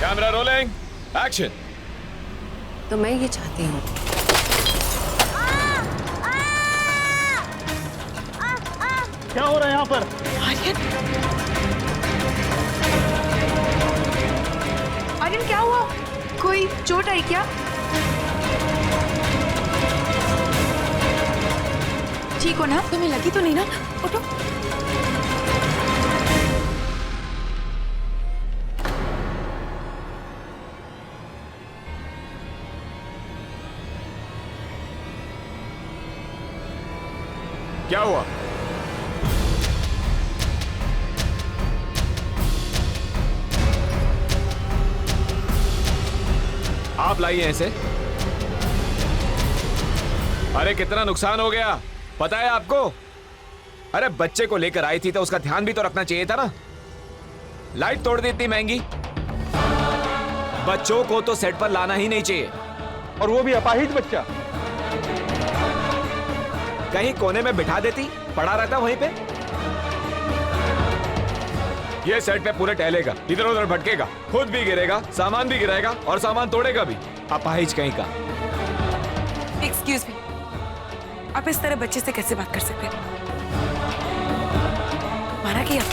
Camera rolling, action. तो मैं ये चाहती हूँ। क्या हो रहा है यहाँ पर? आर्यन, आर्यन क्या हुआ? कोई चोट आई क्या? ठीक हो ना? तुम्हें लगी तो नहीं ना? उठो। क्या हुआ? आप लाई हैं इसे? अरे कितना नुकसान हो गया पता है आपको? अरे बच्चे को लेकर आई थी तो उसका ध्यान भी तो रखना चाहिए था ना। लाइट तोड़ दी इतनी महंगी। बच्चों को तो सेट पर लाना ही नहीं चाहिए, और वो भी अपाहिज बच्चा। कहीं कोने में बिठा देती, पड़ा रहता वहीं पे। ये सेट पे पूरे टहलेगा, इधर उधर भटकेगा, खुद भी गिरेगा, सामान भी गिराएगा और सामान तोड़ेगा भी। अपाहिज कहीं का। एक्सक्यूज मी, आप इस तरह बच्चे से कैसे बात कर सकते हैं? मारा किया?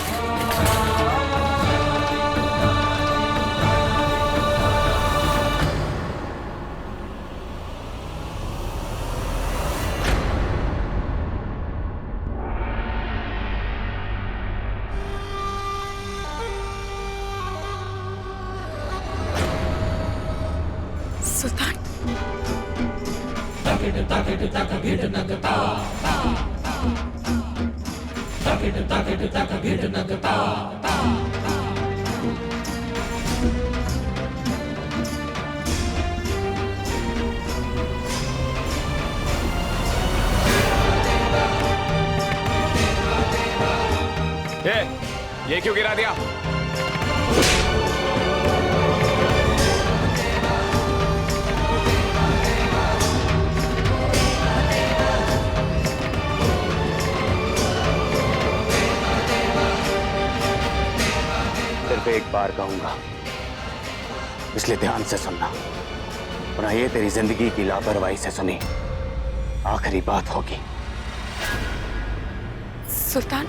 सुल्तान, ये क्यों गिरा दिया? सिर्फ एक बार कहूंगा, इसलिए ध्यान से सुनना, वरना ये तेरी जिंदगी की लापरवाही से सुनी आखिरी बात होगी। सुल्तान,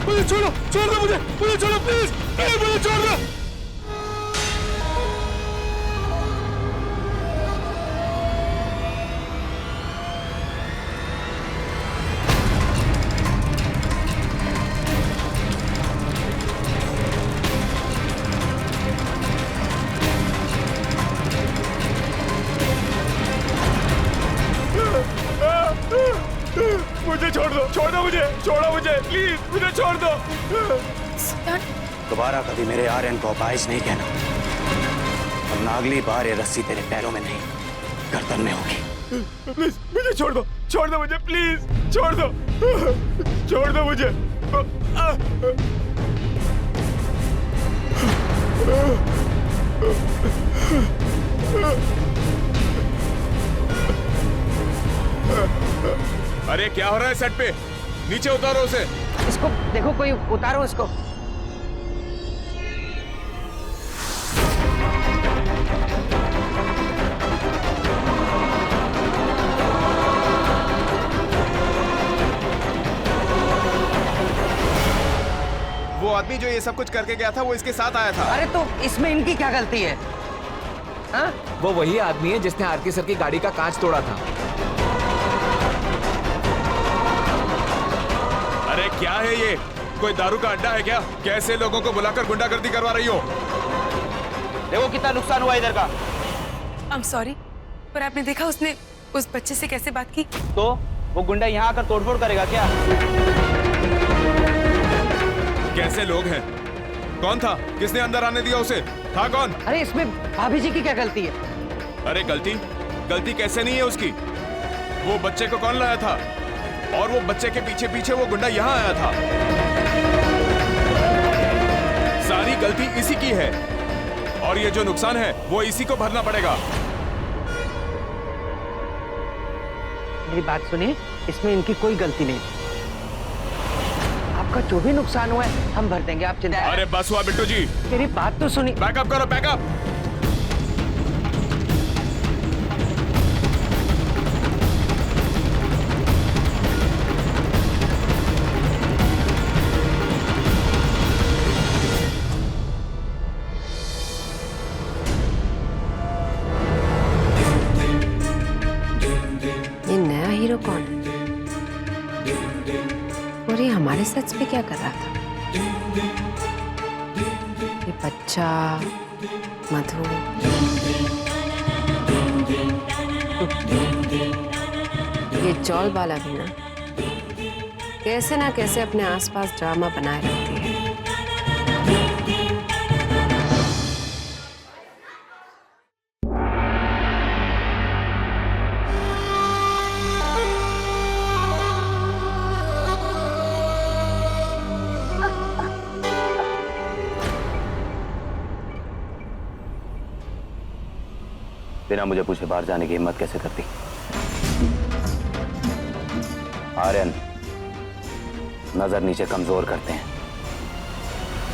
मुझे छोड़ो, छोड़ दो मुझे छोड़ो प्लीज, मुझे छोड़ दो। मुझे छोड़ दो मुझे, छोड़ो मुझे प्लीज, मुझे छोड़ दो। सुल्तान, दोबारा कभी मेरे आर्यन को अपाहिज नहीं कहना, वरना अगली बार ये रस्सी तेरे पैरों में नहीं गर्दन में होगी। प्लीज मुझे छोड़ दो मुझे प्लीज, छोड़ दो मुझे। अरे क्या हो रहा है सेट पे? नीचे उतारो उसे। इसको देखो, कोई उतारो इसको। वो आदमी जो ये सब कुछ करके गया था वो इसके साथ आया था। अरे तो इसमें इनकी क्या गलती है? हाँ? वो वही आदमी है जिसने आरके सर की गाड़ी का कांच तोड़ा था। अरे क्या है ये? कोई दारू का अड्डा है क्या? कैसे लोगों को बुलाकर गुंडागर्दी करवा रही हो? देखो कितना नुकसान हुआ इधर का। आई एम सॉरी, पर आपने देखा उसने उस बच्चे से कैसे बात की? तो वो गुंडा यहाँ आकर तोड़फोड़ करेगा क्या? कैसे लोग हैं? कौन था? किसने अंदर आने दिया उसे? था कौन? अरे इसमें भाभी जी की क्या गलती है? अरे गलती कैसे नहीं है उसकी? वो बच्चे को कौन लाया था? और वो बच्चे के पीछे पीछे वो गुंडा यहाँ आया था। सारी गलती इसी की है और ये जो नुकसान है वो इसी को भरना पड़ेगा। मेरी बात सुनिए, इसमें इनकी कोई गलती नहीं। आपका जो भी नुकसान हुआ है हम भर देंगे, आप चिंता। अरे बस हुआ बिट्टू जी, मेरी बात तो सुनिए। बैकअप करो, बैकअप। ये नया हीरो कौन है? और ये हमारे सच पे क्या कर रहा था? ये बच्चा, मधु, ये जॉल वाला भी ना कैसे अपने आसपास ड्रामा बनाए रखती है। बिना मुझे पूछे बाहर जाने की हिम्मत कैसे करती? आर्यन, नजर नीचे कमजोर करते हैं।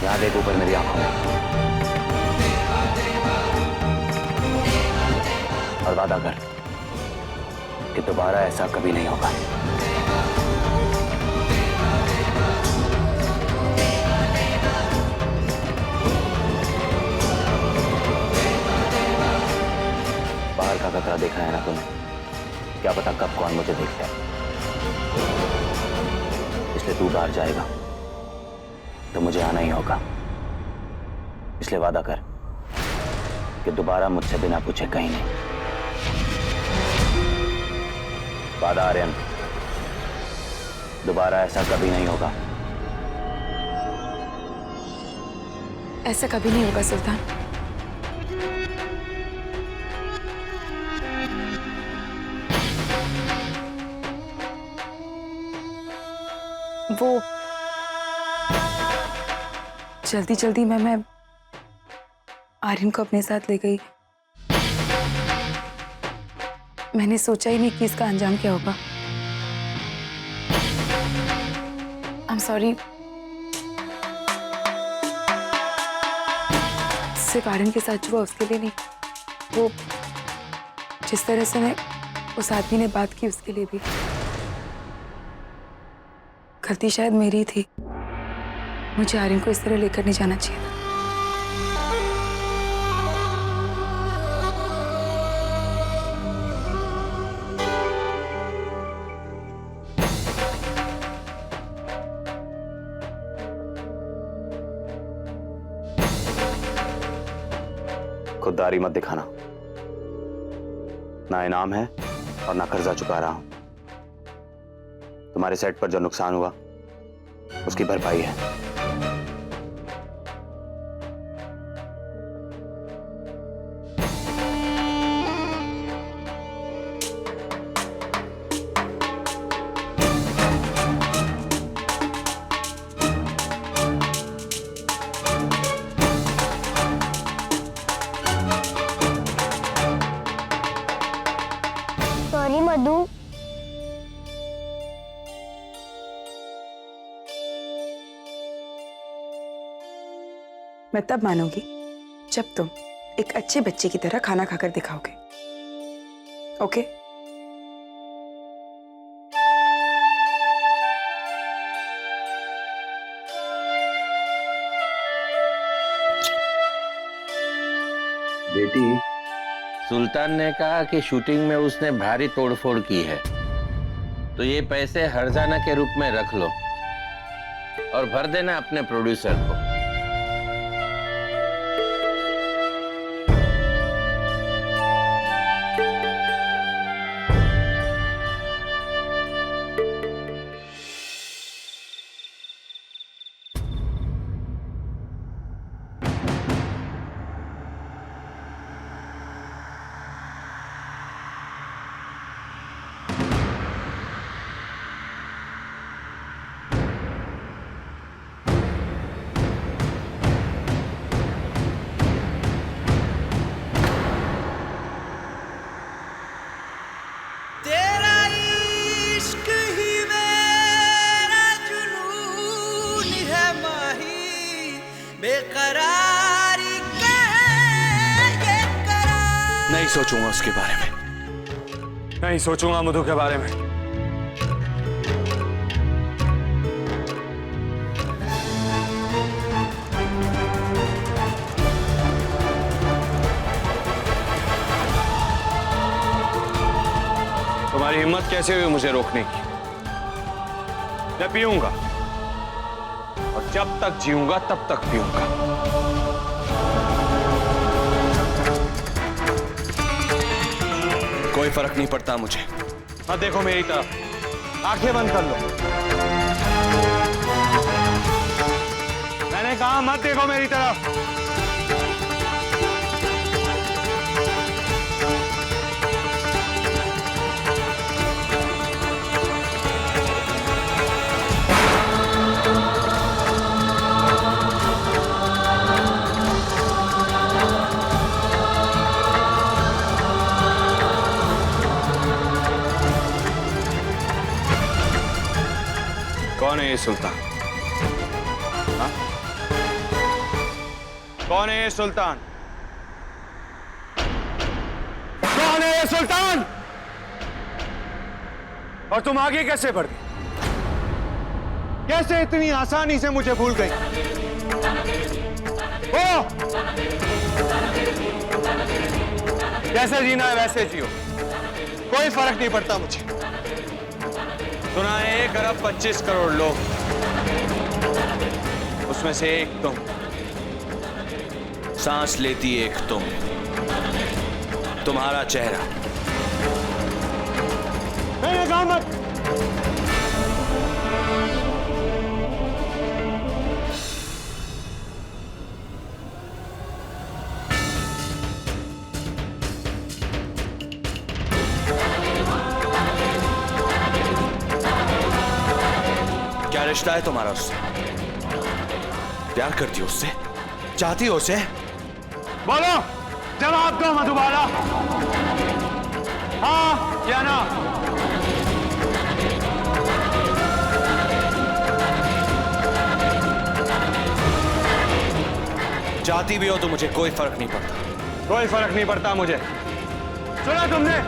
यहां देख ऊपर मेरी आंखों में, और वादा कर कि दोबारा ऐसा कभी नहीं होगा। बाहर का खतरा देखा है ना तूने? क्या पता कब कौन मुझे देख जाए, इसलिए तू बाहर जाएगा तो मुझे आना ही होगा। इसलिए वादा कर कि दोबारा मुझसे बिना पूछे कहीं नहीं। वादा आर्यन, दोबारा ऐसा कभी नहीं होगा। ऐसा कभी नहीं होगा सुल्तान। वो जल्दी जल्दी मैं आर्यन को अपने साथ ले गई। मैंने सोचा ही नहीं कि इसका अंजाम क्या होगा। I am sorry. सिर्फ आर्यन के साथ हुआ उसके लिए नहीं, वो जिस तरह से उस आदमी ने बात की उसके लिए भी। गलती शायद मेरी थी, मुझे आर्यन को इस तरह लेकर नहीं जाना चाहिए था। खुददारी मत दिखाना। ना इनाम है और ना कर्जा चुका रहा हूं। तुम्हारे सेट पर जो नुकसान हुआ उसकी भरपाई है। सॉरी मधु। मैं तब मानूंगी जब तुम एक अच्छे बच्चे की तरह खाना खाकर दिखाओगे। ओके? बेटी, सुल्तान ने कहा कि शूटिंग में उसने भारी तोड़फोड़ की है, तो ये पैसे हर्जाना के रूप में रख लो और भर देना अपने प्रोड्यूसर को। नहीं सोचूंगा उसके बारे में, नहीं सोचूंगा मधु के बारे में। तुम्हारी हिम्मत कैसे हुई मुझे रोकने की? मैं पीऊंगा और जब तक जीऊंगा तब तक पीऊंगा। कोई फर्क नहीं पड़ता मुझे। हाँ देखो मेरी तरफ, आंखें बंद कर लो। मैंने कहा मत देखो मेरी तरफ। कौन है ये सुल्तान? हाँ? कौन है ये सुल्तान? कौन है ये सुल्तान? और तुम आगे कैसे बढ़ गई? कैसे इतनी आसानी से मुझे भूल गई? ओ! कैसे जीना है वैसे जियो, कोई फर्क नहीं पड़ता मुझे। सुना है 1 अरब 25 करोड़ लोग, उसमें से एक तुम। सांस लेती एक तुम, तुम्हारा चेहरा। मैंने कहा मत। क्या रिश्ता है तुम्हारा उससे? प्यार करती हो उससे? चाहती हो उसे? बोलो, जवाब दो मधुबाला। हाँ या ना? चाहती भी हो तो मुझे कोई फर्क नहीं पड़ता। कोई फर्क नहीं पड़ता मुझे। सुना तुमने?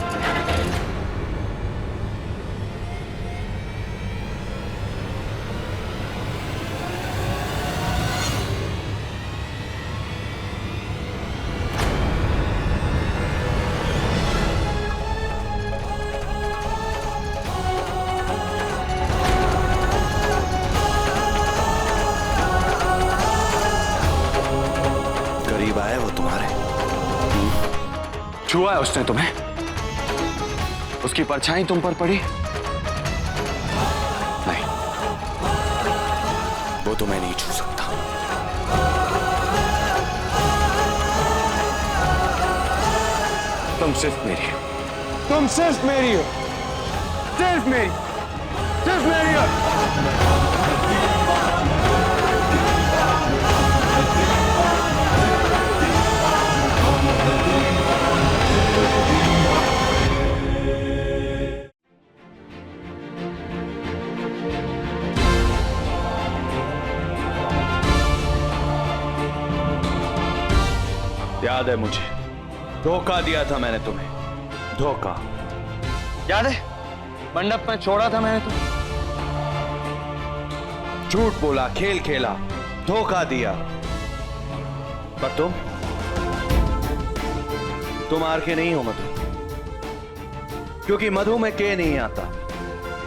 करीब आया वो तुम्हारे? छुआ है उसने तुम्हें? उसकी परछाई तुम पर पड़ी? नहीं, वो तुम्हें नहीं छू सकता। तुम सिर्फ मेरी हो। तुम सिर्फ मेरी हो। सिर्फ मेरी, सिर्फ मेरी हो। याद है मुझे, धोखा दिया था मैंने तुम्हें। धोखा याद है? मंडप में छोड़ा था मैंने तुम्हें। झूठ बोला, खेल खेला, धोखा दिया। पर तुम हार के नहीं हो मधु, क्योंकि मधु में के नहीं आता।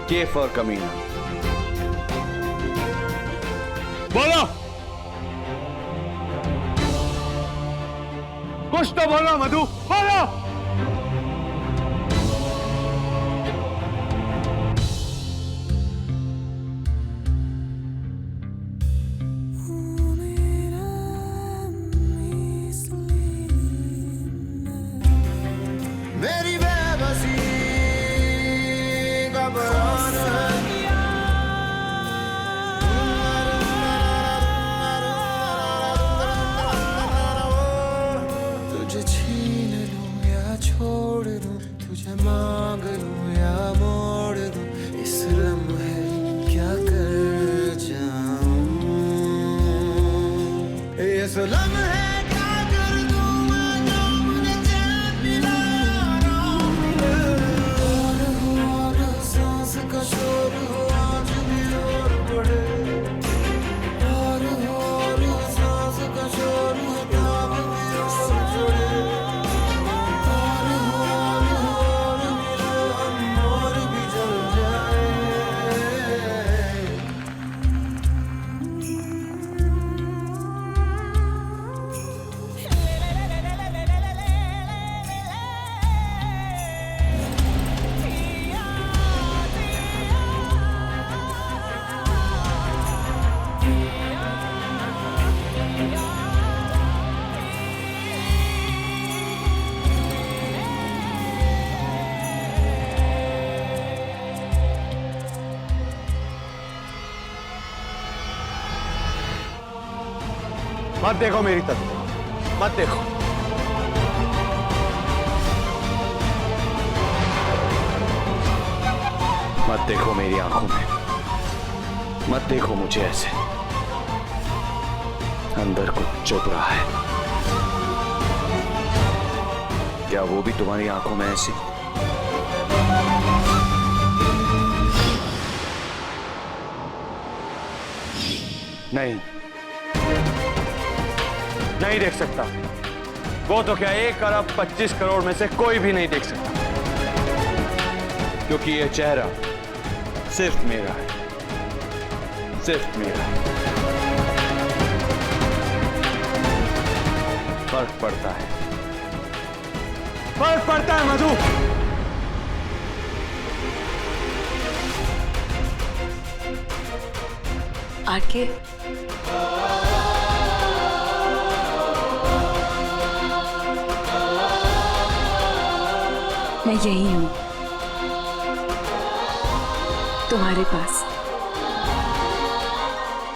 के फॉर कमीना। बोलो, कुछ तो बोलो मधु, बोलो। मेरी बेबसी का बयान है। तुझे छीन लूं या छोड़ दूं, तुझे मांग लूं या मोड़ दूं, इस लम्हे क्या कर जाऊं। इस लम्हे क्या कर दूं मैं, जो मुझे चैन पिला मत देखो मेरी तरफ, मत देखो। मत देखो मेरी आंखों में, मत देखो मुझे ऐसे। अंदर कुछ चुभ रहा है। क्या वो भी तुम्हारी आंखों में ऐसे? नहीं, नहीं देख सकता। वो तो क्या 1 अरब 25 करोड़ में से कोई भी नहीं देख सकता, क्योंकि ये चेहरा सिर्फ मेरा है, सिर्फ मेरा है। फर्क पड़ता है, फर्क पड़ता है मधु। आके मैं यही हूं, तुम्हारे पास।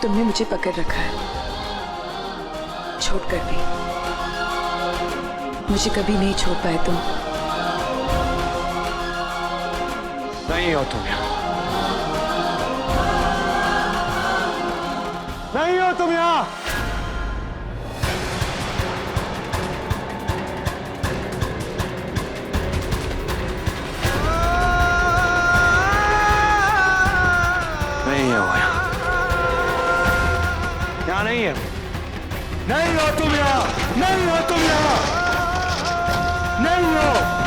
तुमने मुझे पकड़ रखा है, छोड़कर भी। मुझे कभी नहीं छोड़ पाए तुम। नहीं हो तुम यहां, नहीं हो तुम यहां। नहीं है वो यहां, यहां नहीं है। नहीं हो तुम यहां, नहीं हो तुम यहां, नहीं हो।